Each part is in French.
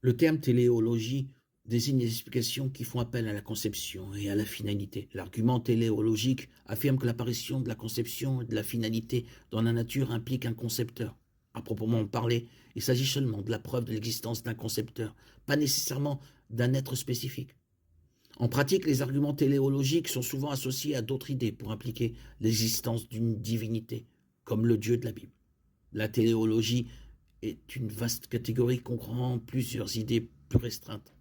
Le terme téléologie désigne les explications qui font appel à la conception et à la finalité. L'argument téléologique affirme que l'apparition de la conception et de la finalité dans la nature implique un concepteur. À proprement parler, il s'agit seulement de la preuve de l'existence d'un concepteur, pas nécessairement d'un être spécifique. En pratique, les arguments téléologiques sont souvent associés à d'autres idées pour impliquer l'existence d'une divinité, comme le Dieu de la Bible. La téléologie est une vaste catégorie comprenant plusieurs idées plus restreintes.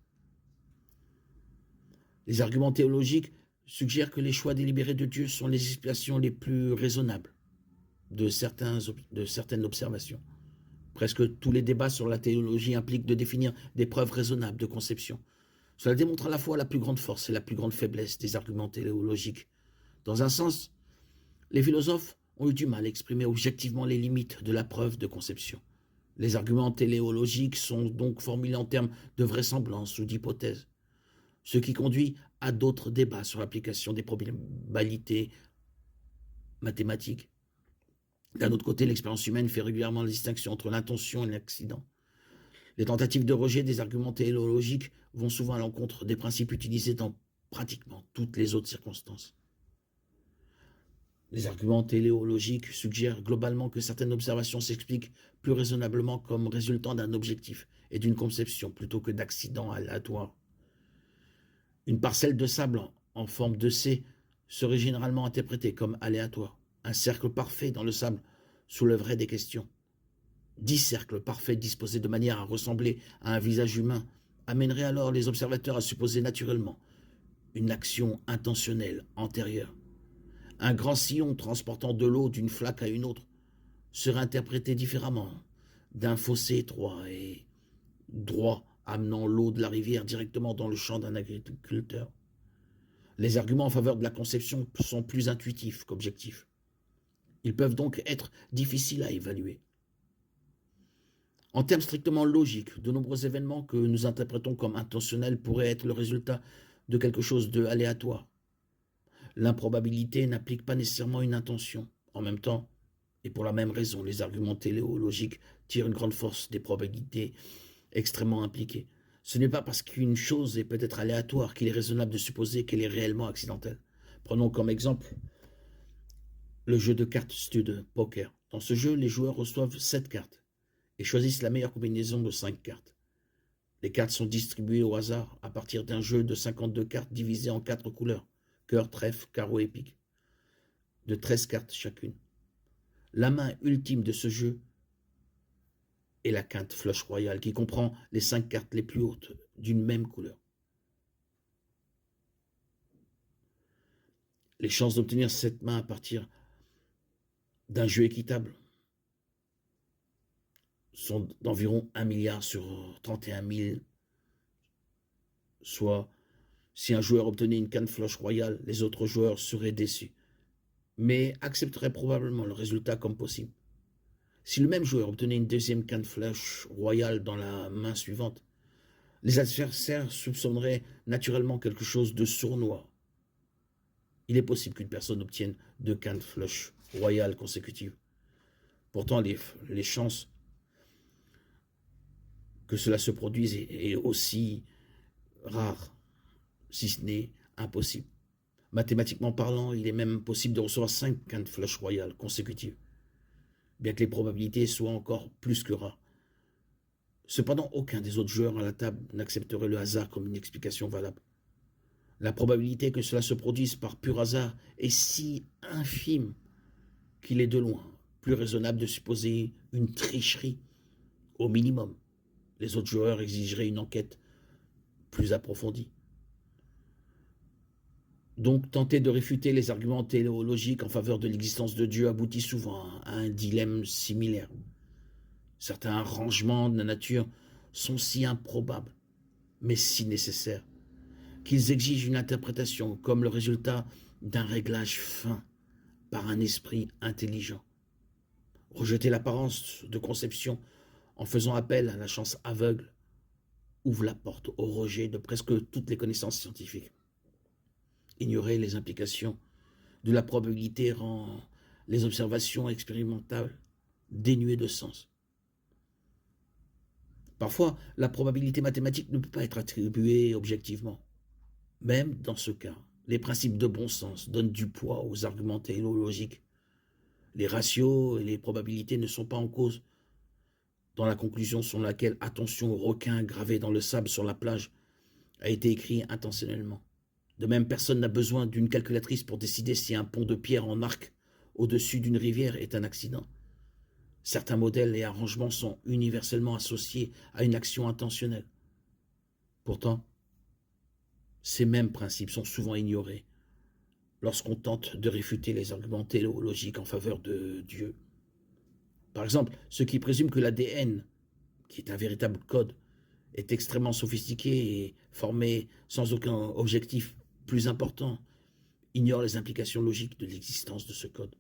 Les arguments théologiques suggèrent que les choix délibérés de Dieu sont les explications les plus raisonnables de certaines observations. Presque tous les débats sur la théologie impliquent de définir des preuves raisonnables de conception. Cela démontre à la fois la plus grande force et la plus grande faiblesse des arguments téléologiques. Dans un sens, les philosophes ont eu du mal à exprimer objectivement les limites de la preuve de conception. Les arguments téléologiques sont donc formulés en termes de vraisemblance ou d'hypothèse, ce qui conduit à d'autres débats sur l'application des probabilités mathématiques. D'un autre côté, l'expérience humaine fait régulièrement la distinction entre l'intention et l'accident. Les tentatives de rejet des arguments téléologiques vont souvent à l'encontre des principes utilisés dans pratiquement toutes les autres circonstances. Les arguments téléologiques suggèrent globalement que certaines observations s'expliquent plus raisonnablement comme résultant d'un objectif et d'une conception plutôt que d'accidents aléatoires. Une parcelle de sable en forme de C serait généralement interprétée comme aléatoire. Un cercle parfait dans le sable soulèverait des questions. 10 cercles parfaits disposés de manière à ressembler à un visage humain amèneraient alors les observateurs à supposer naturellement une action intentionnelle antérieure. Un grand sillon transportant de l'eau d'une flaque à une autre serait interprété différemment d'un fossé étroit et droit amenant l'eau de la rivière directement dans le champ d'un agriculteur. Les arguments en faveur de la conception sont plus intuitifs qu'objectifs. Ils peuvent donc être difficiles à évaluer. En termes strictement logiques, de nombreux événements que nous interprétons comme intentionnels pourraient être le résultat de quelque chose de aléatoire. L'improbabilité n'implique pas nécessairement une intention. En même temps, et pour la même raison, les arguments téléologiques tirent une grande force des probabilités extrêmement impliquées. Ce n'est pas parce qu'une chose est peut-être aléatoire qu'il est raisonnable de supposer qu'elle est réellement accidentelle. Prenons comme exemple le jeu de cartes Stud Poker. Dans ce jeu, les joueurs reçoivent 7 cartes et choisissent la meilleure combinaison de 5 cartes. Les cartes sont distribuées au hasard à partir d'un jeu de 52 cartes divisées en 4 couleurs, cœur, trèfle, carreau et pique, de 13 cartes chacune. La main ultime de ce jeu est la quinte flush royale qui comprend les 5 cartes les plus hautes d'une même couleur. Les chances d'obtenir cette main à partir d'un jeu équitable sont d'environ 1 milliard sur 31 000, soit si un joueur obtenait une quinte flush royale, les autres joueurs seraient déçus, mais accepteraient probablement le résultat comme possible. Si le même joueur obtenait une deuxième quinte flush royale dans la main suivante, les adversaires soupçonneraient naturellement quelque chose de sournois. Il est possible qu'une personne obtienne 2 quintes flush royales consécutives. Pourtant, les chances que cela se produise est aussi rare, si ce n'est impossible. Mathématiquement parlant, il est même possible de recevoir 5 quintes flush royales consécutives, bien que les probabilités soient encore plus que rares. Cependant, aucun des autres joueurs à la table n'accepterait le hasard comme une explication valable. La probabilité que cela se produise par pur hasard est si infime qu'il est de loin plus raisonnable de supposer une tricherie au minimum. Les autres joueurs exigeraient une enquête plus approfondie. Donc, tenter de réfuter les arguments téléologiques en faveur de l'existence de Dieu aboutit souvent à un dilemme similaire. Certains arrangements de la nature sont si improbables, mais si nécessaires, qu'ils exigent une interprétation comme le résultat d'un réglage fin par un esprit intelligent. Rejeter l'apparence de conception en faisant appel à la chance aveugle ouvre la porte au rejet de presque toutes les connaissances scientifiques. Ignorer les implications de la probabilité rend les observations expérimentales dénuées de sens. Parfois, la probabilité mathématique ne peut pas être attribuée objectivement. Même dans ce cas, les principes de bon sens donnent du poids aux arguments téléologiques. Les ratios et les probabilités ne sont pas en cause dans la conclusion selon laquelle attention aux requins gravés dans le sable sur la plage a été écrit intentionnellement. De même, personne n'a besoin d'une calculatrice pour décider si un pont de pierre en arc au-dessus d'une rivière est un accident. Certains modèles et arrangements sont universellement associés à une action intentionnelle. Pourtant, ces mêmes principes sont souvent ignorés lorsqu'on tente de réfuter les arguments téléologiques en faveur de Dieu. Par exemple, ceux qui présument que l'ADN, qui est un véritable code, est extrêmement sophistiqué et formé sans aucun objectif plus important, ignorent les implications logiques de l'existence de ce code.